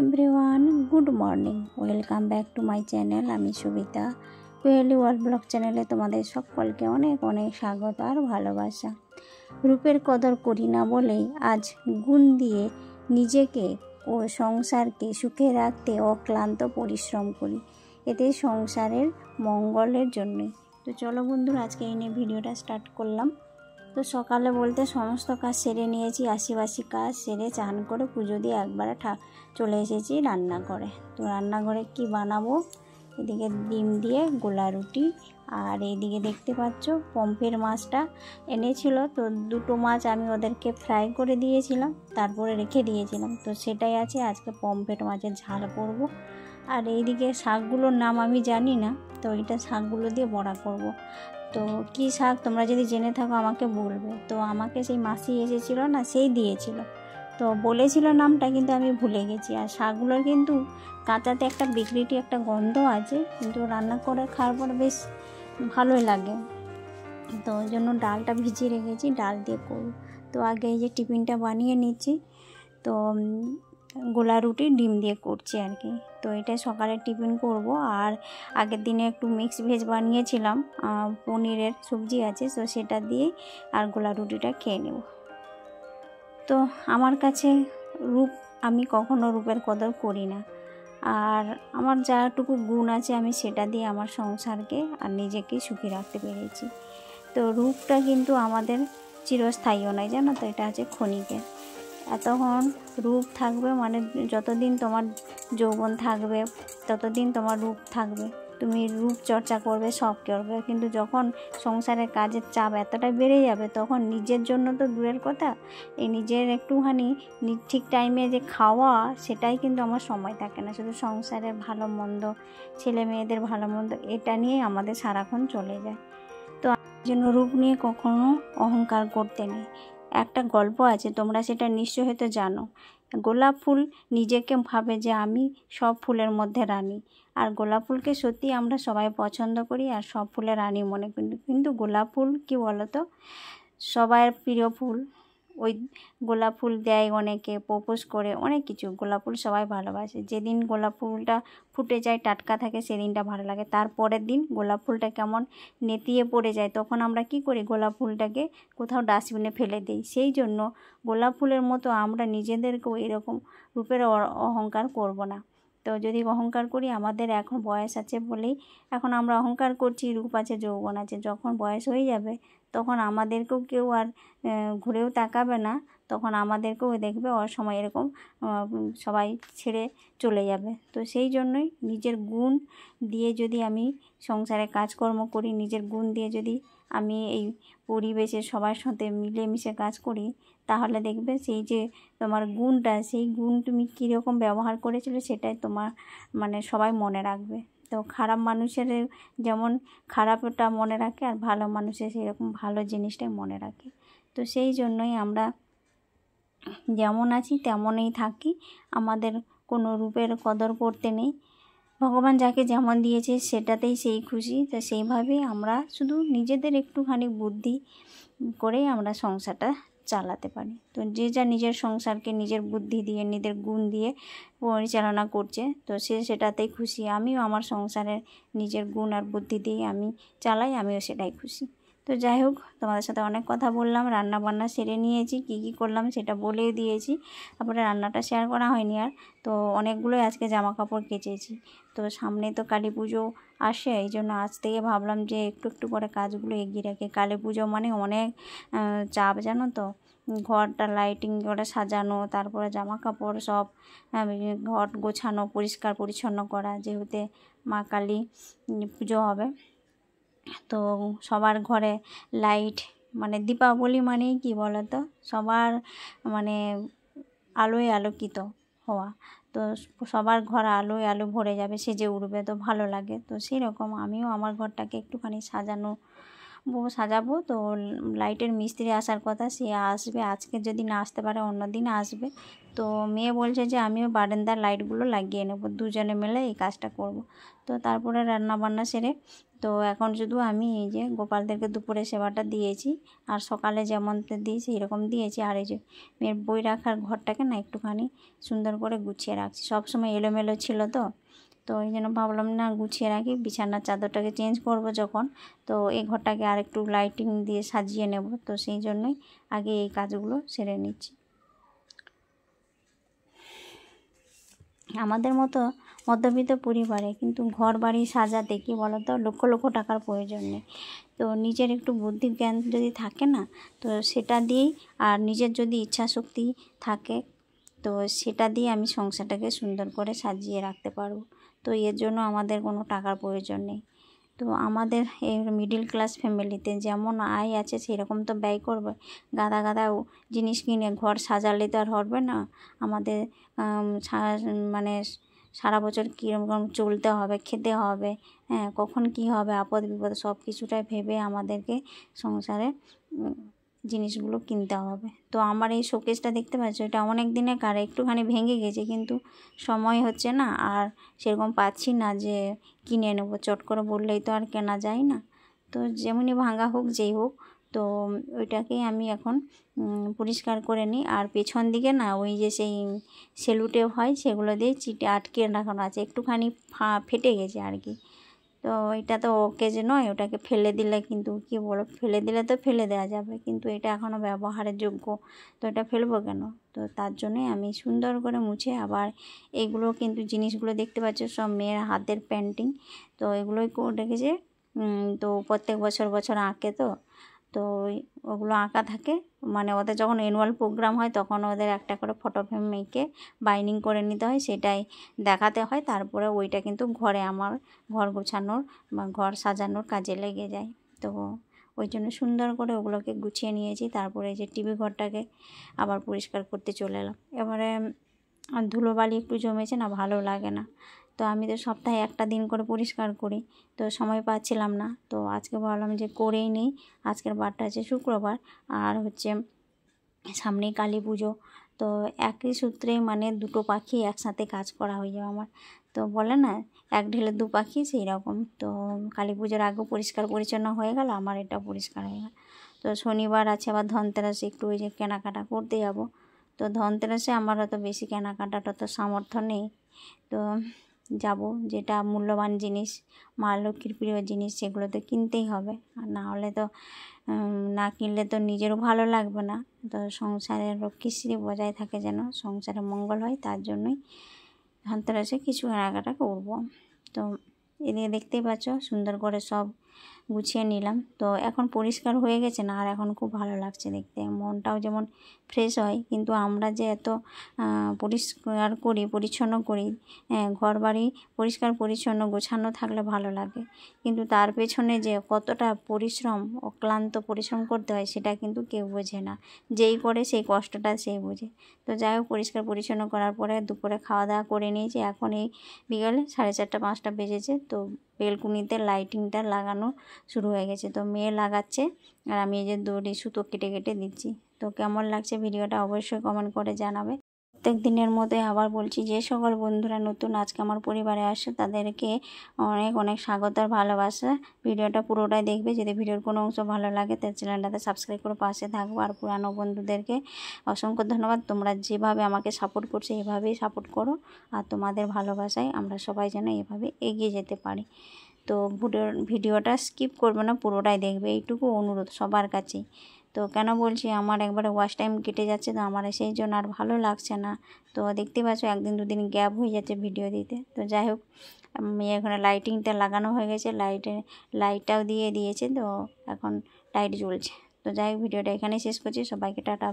Everyone, good morning. Welcome back to my channel. আমি সুবিতা। কুহেলি world blog চ্যানেলে তোমাদের সকলকে অনেক অনেক স্বাগত আর ভালোবাসা। রূপের কদর করি না বলেই আজ গুণ দিয়ে নিজেকে ও সংসারকে সুখে রাখতে অক্লান্ত পরিশ্রম করি, এতে সংসারের মঙ্গলের জন্যই। তো চলো বন্ধুরা, আজকে এই নিয়ে ভিডিওটা স্টার্ট করলাম। তো সকালে বলতে সমস্ত কাজ সেরে নিয়েছি, আশিবাসি কাজ সেরে চান করে পুজো দিয়ে একবারে চলে এসেছি রান্নাঘরে। তো রান্নাঘরে কি বানাবো, এদিকে ডিম দিয়ে গোলা রুটি, আর এইদিকে দেখতে পাচ্ছ পমফ্রেট মাছটা এনেছিল। তো দুটো মাছ আমি ওদেরকে ফ্রাই করে দিয়েছিলাম, তারপরে রেখে দিয়েছিলাম। তো সেটাই আছে, আজকে পমফ্রেট মাছের ঝাল করব। আর এইদিকে শাকগুলোর নাম আমি জানি না, তো এইটা শাকগুলো দিয়ে বড়া করব। তো কী শাক তোমরা যদি জেনে থাকো আমাকে বলবে। তো আমাকে সেই মাসি এসেছিলো না, সেই দিয়েছিল, তো বলেছিল নামটা, কিন্তু আমি ভুলে গেছি। আর শাকগুলোর কিন্তু কাঁচাতে একটা বিক্রিটি একটা গন্ধ আছে, কিন্তু রান্না করে খাওয়ার পর বেশ ভালোই লাগে। তো ওই জন্য ডালটা ভিজিয়ে রেখেছি, ডাল দিয়ে করব। তো আগে এই যে টিফিনটা বানিয়ে নিচ্ছি, তো গোলা রুটি ডিম দিয়ে করছি আর কি। তো এটা সকালে টিফিন করব। আর আগের দিনে একটু মিক্স ভেজ বানিয়েছিলাম, পনিরের সবজি আছে, তো সেটা দিয়ে আর গোলা রুটিটা খেয়ে নেব। তো আমার কাছে রূপ, আমি কখনো রূপের কদর করি না। আর আমার যাটুকু গুণ আছে আমি সেটা দিয়ে আমার সংসারকে আর নিজেকে সুখী রাখতে পেরেছি। তো রূপটা কিন্তু আমাদের চিরস্থায়ীও নয়, জানো তো, এটা আছে ক্ষণিকের। এতক্ষণ রূপ থাকবে, মানে যতদিন তোমার যৌবন থাকবে ততদিন তোমার রূপ থাকবে, তুমি রূপ চর্চা করবে, সব করবে। কিন্তু যখন সংসারের কাজের চাপ এতটাই বেড়ে যাবে, তখন নিজের জন্য তো দূরের কথা, এই নিজের একটুখানি ঠিক টাইমে যে খাওয়া, সেটাই কিন্তু আমার সময় থাকে না। শুধু সংসারের ভালো মন্দ, ছেলে মেয়েদের ভালো মন্দ, এটা নিয়েই আমাদের সারাক্ষণ চলে যায়। তো এই জন্য রূপ নিয়ে কখনো অহংকার করতে নেই। একটা গল্প আছে, তোমরা সেটা নিশ্চয় হয়তো জানো। গোলাপ ফুল নিজেকে ভাবে যে আমি সব ফুলের মধ্যে রানী। আর গোলাপ ফুলকে সত্যি আমরা সবাই পছন্দ করি আর সব ফুলের রানী মনে করি। কিন্তু গোলাপ ফুল কি বলো তো, সবার প্রিয় ফুল। ওই গোলাপ ফুল দেয় অনেকে, প্রপোজ করে, অনেক কিছু। গোলাপ ফুল সবাই ভালোবাসে। যেদিন গোলাপ ফুলটা ফুটে যায়, টাটকা থাকে, সেদিনটা ভালো লাগে। তারপরের দিন গোলাপ ফুলটা কেমন নেতিয়ে পড়ে যায়, তখন আমরা কি করি, গোলাপ ফুলটাকে কোথাও ডাস্টবিনে ফেলে দিই। সেই জন্য গোলাপ ফুলের মতো আমরা নিজেদেরকেও এরকম রূপের অহংকার করব না। তো যদি অহংকার করি, আমাদের এখন বয়স আছে বলেই এখন আমরা অহংকার করছি, রূপ আছে, যৌবন আছে। যখন বয়স হয়ে যাবে, তখন আমাদেরকেও কেউ আর ঘুরেও তাকাবে না, তখন আমাদেরকেও দেখবে অসময় এরকম সবাই ছেড়ে চলে যাবে। তো সেই জন্যই নিজের গুণ দিয়ে যদি আমি সংসারে কাজকর্ম করি, নিজের গুণ দিয়ে যদি আমি এই পরিবেশে সবার সাথে মিলেমিশে কাজ করি, তাহলে দেখবে সেই যে তোমার গুণটা, সেই গুণ তুমি কীরকম ব্যবহার করেছিলে, সেটাই তোমার মানে সবাই মনে রাখবে। তো খারাপ মানুষের যেমন খারাপটা মনে রাখে, আর ভালো মানুষের সেরকম ভালো জিনিসটাই মনে রাখে। তো সেই জন্যই আমরা যেমন আছি তেমনই থাকি, আমাদের কোনো রূপের কদর করতে নেই। ভগবান যাকে যেমন দিয়েছে সেটাতেই সেই খুশি। তো সেইভাবেই আমরা শুধু নিজেদের একটুখানি বুদ্ধি করেই আমরা সংসারটা চালাতে পারি। তো যে যা নিজের সংসারকে নিজের বুদ্ধি দিয়ে, নিজের গুণ দিয়ে পরিচালনা করছে, তো সে সেটাতেই খুশি। আমিও আমার সংসারের নিজের গুণ আর বুদ্ধি দিয়ে আমি চালাই, আমিও সেটাই খুশি। তো যাই হোক, তোমাদের সাথে অনেক কথা বললাম, রান্না বান্না সেরে নিয়েছি, কী কী করলাম সেটা বলেও দিয়েছি। তারপরে রান্নাটা শেয়ার করা হয়নি আর। তো অনেকগুলোই আজকে জামা কাপড় কেচেছি। তো সামনে তো কালী পুজো আসে, এই জন্য আজ থেকে ভাবলাম যে একটু একটু করে কাজগুলো এগিয়ে রাখি। কালী পুজো মানে অনেক চাপ, জানো তো। ঘরটা লাইটিং করে সাজানো, তারপরে জামা কাপড় সব ঘর গোছানো, পরিষ্কার পরিচ্ছন্ন করা, যেহেতু মা কালী পুজো হবে। তো সবার ঘরে লাইট, মানে দীপাবলি মানেই কি বলো তো, সবার মানে আলোয় আলোকিত হওয়া। তো সবার ঘর আলোয় আলো ভরে যাবে, সেজে উঠবে, তো ভালো লাগে। তো সেই রকম আমিও আমার ঘরটাকে একটুখানি সাজানো সাজাবো। তো লাইটের মিস্ত্রি আসার কথা, সে আসবে আজকে, যদি না আসতে পারে অন্য দিন আসবে। তো মেয়ে বলছে যে আমিও বারান্দার লাইটগুলো লাগিয়ে নেব, দুজনে মিলে এই কাজটা করব। তো তারপরে রান্না বান্না সেরে তো এখন শুধু আমি এই যে গোপালদেরকে দুপুরে সেবাটা দিয়েছি, আর সকালে যেমন দিয়েছি এরকম দিয়েছি। আর এই যে মেয়ের বই রাখার ঘরটাকে না একটুখানি সুন্দর করে গুছিয়ে রাখছি, সবসময় এলোমেলো ছিল তো ওই জন্য ভাবলাম না গুছিয়ে রাখি, বিছানার চাদরটাকে চেঞ্জ করব যখন, তো এই ঘরটাকে আর একটু লাইটিং দিয়ে সাজিয়ে নেব। তো সেই জন্যই আগে এই কাজগুলো সেরে নিচ্ছি। আমাদের মতো মধ্যবিত্ত পরিবারে কিন্তু ঘর বাড়ি সাজাতে কী বলো তো লক্ষ লক্ষ টাকার প্রয়োজন নেই। তো নিজের একটু বুদ্ধি জ্ঞান যদি থাকে না, তো সেটা দিয়েই, আর নিজের যদি ইচ্ছা শক্তি থাকে, তো সেটা দিয়ে আমি সংসারটাকে সুন্দর করে সাজিয়ে রাখতে পারবো। তো এর জন্য আমাদের কোনো টাকার প্রয়োজন নেই। তো আমাদের এই মিডিল ক্লাস ফ্যামিলিতে যেমন আয় আছে সেরকম তো ব্যয় করবে। গাদা গাদা জিনিস কিনে ঘর সাজালে তো আর হবে না। আমাদের মানে সারা বছর কীরকম চলতে হবে, খেতে হবে, হ্যাঁ, কখন কী হবে, আপদ বিপদ সব কিছুটাই ভেবে আমাদেরকে সংসারে জিনিসগুলো কিনতে হবে। তো আমার এই শোকেসটা দেখতে পাচ্ছ, এটা অনেক দিনের একটুখানি ভেঙে গেছে, কিন্তু সময় হচ্ছে না, আর সেরকম পাচ্ছি না যে কিনে নেব। চট করে বললেই তো আর কেনা যায় না। তো যেমনই ভাঙা হোক যেই হোক, তো ওইটাকেই আমি এখন পরিষ্কার করে নিই। আর পেছন দিকে না ওই যে সেই সেলুটেপ হয়, সেগুলো দিয়ে চিটে আটকে রাখানো আছে, একটুখানি ফেটে গেছে আর কি। তো এটা তো ওকে যে নয়, ওটাকে ফেলে দিলে কিন্তু কী বলো, ফেলে দিলে তো ফেলে দেওয়া যাবে, কিন্তু এটা এখনও ব্যবহারের যোগ্য, তো এটা ফেলবো কেন? তো তার জন্যই আমি সুন্দর করে মুছে, আবার এইগুলো কিন্তু জিনিসগুলো দেখতে পাচ্ছ সব মেয়ের হাতের পেন্টিং। তো এগুলোই রেখেছে। তো প্রত্যেক বছর আঁকে, তো ওগুলো আঁকা থাকে, মানে ওদের যখন অ্যানুয়াল প্রোগ্রাম হয় তখন ওদের একটা করে ফটো ফ্রেম এঁকে বাইন্ডিং করে নিতে হয়, সেটাই দেখাতে হয়। তারপরে ওইটা কিন্তু ঘরে আমার ঘর গোছানোর বা ঘর সাজানোর কাজে লেগে যায়। তো ওই জন্য সুন্দর করে ওগুলোকে গুছিয়ে নিয়েছি। তারপরে এই যে টিভি ঘরটাকে আবার পরিষ্কার করতে চলে এলাম। এবারে ধুলোবালি একটু জমেছে না, ভালো লাগে না। তো আমি তো সপ্তাহে একটা দিন করে পরিষ্কার করি, তো সময় পাচ্ছিলাম না। তো আজকে ভাবলাম যে করেই নিই। আজকের বারটা আছে শুক্রবার, আর হচ্ছে সামনেই কালী পুজো। তো একই সূত্রে মানে দুটো পাখি একসাথে কাজ করা হয়ে যাবে আমার। তো বলে না এক ঢিলে দু পাখি, সেই রকম। তো কালী পুজোর আগেও পরিষ্কার পরিচ্ছন্ন হয়ে গেল, আমার এটা পরিষ্কার হয়ে গেল। তো শনিবার আছে আবার ধনতেরাসে একটু ওই যে কেনাকাটা করতে যাব। তো ধনতেরাসে আমার অত বেশি কেনাকাটাটা তো সামর্থ্য নেই। তো যাব, যেটা মূল্যবান জিনিস, মা লক্ষ্মীর প্রিয় জিনিস, সেগুলো তো কিনতেই হবে। আর না হলে তো না কিনলে তো নিজেরও ভালো লাগবে না। তো সংসারের লক্ষ্মীশ্রী বজায় থাকে, যেন সংসারে মঙ্গল হয়, তার জন্যই ধনতেরাসে কিছু কেনাকাটা করব। তো এদিকে দেখতেই পাচ্ছ সুন্দর করে সব গুছিয়ে নিলাম। তো এখন পরিষ্কার হয়ে গেছে না, আর এখন খুব ভালো লাগছে দেখতে, মনটাও যেমন ফ্রেশ হয়। কিন্তু আমরা যে এত পরিষ্কার করি, পরিচ্ছন্ন করি, ঘর বাড়ি পরিষ্কার পরিচ্ছন্ন গোছানো থাকলে ভালো লাগে, কিন্তু তার পেছনে যে কতটা পরিশ্রম, অক্লান্ত পরিশ্রম করতে হয়, সেটা কিন্তু কেউ বোঝে না। যেই করে সেই কষ্টটা সেই বোঝে। তো যাই হোক, পরিষ্কার পরিচ্ছন্ন করার পরে দুপুরে খাওয়া দাওয়া করে নিয়েছি। এখন এই বিকালে 4:30 5টা বেজেছে। তো বেলকুনিতে লাইটিংটা লাগানো শুরু হয়ে গেছে। তো মেয়ে লাগাচ্ছে, আর আমি এই যে দড়ি সুতো কেটে কেটে দিচ্ছি। তো কেমন লাগছে ভিডিওটা অবশ্যই কমেন্ট করে জানাবে। প্রত্যেক দিনের মধ্যে আবার বলছি, যে সকল বন্ধুরা নতুন আজকে আমার পরিবারে আসে তাদেরকে অনেক অনেক স্বাগত আর ভালোবাসা। ভিডিওটা পুরোটাই দেখবে। যদি ভিডিওর কোনো অংশ ভালো লাগে তাহলে চ্যানেলটাতে সাবস্ক্রাইব করে পাশে থাকবো। আর পুরানো বন্ধুদেরকে অসংখ্য ধন্যবাদ। তোমরা যেভাবে আমাকে সাপোর্ট করছো এভাবেই সাপোর্ট করো, আর তোমাদের ভালোবাসায় আমরা সবাই যেন এভাবে এগিয়ে যেতে পারি। তো ভিডিওটা স্কিপ করবে না, পুরোটাই দেখবে, এইটুকু অনুরোধ সবার কাছেই। তো কেন বলছি, আমার একবারে ওয়াচ টাইম কেটে যাচ্ছে, তো আমার সেই জন্য আর ভালো লাগছে না। তো দেখতে পাচ্ছ একদিন দুদিন গ্যাপ হয়ে যাচ্ছে ভিডিও দিতে। তো যাই হোক, এখানে লাইটিংটা লাগানো হয়ে গেছে, লাইটটাও দিয়ে দিয়েছে। তো এখন লাইট জ্বলছে। তো যাই হোক, ভিডিওটা এখানেই শেষ করছি। সবাইকে টাটা।